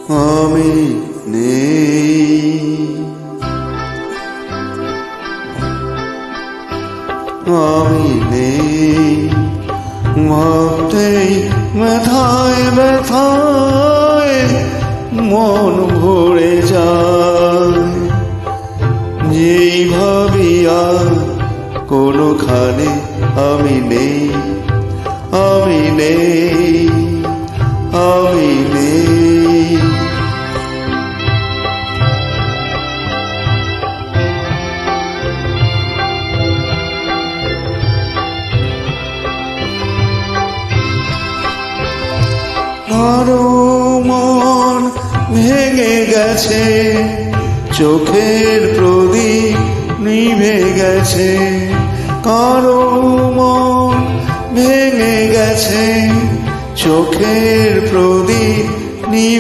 আমি নেই। আমি নেই ভাবতেই ব্যথায় ব্যথায় মন ভরে যায়। যেই ভাবি আর কোনোখানে আমি নেই, আমি নেই, আমি নেই। কারো মন ভেঙে গেছে, চোখের প্রদীপ নিভে গেছে। কারো মন ভেঙে গেছে, চোখের প্রদীপ নিভে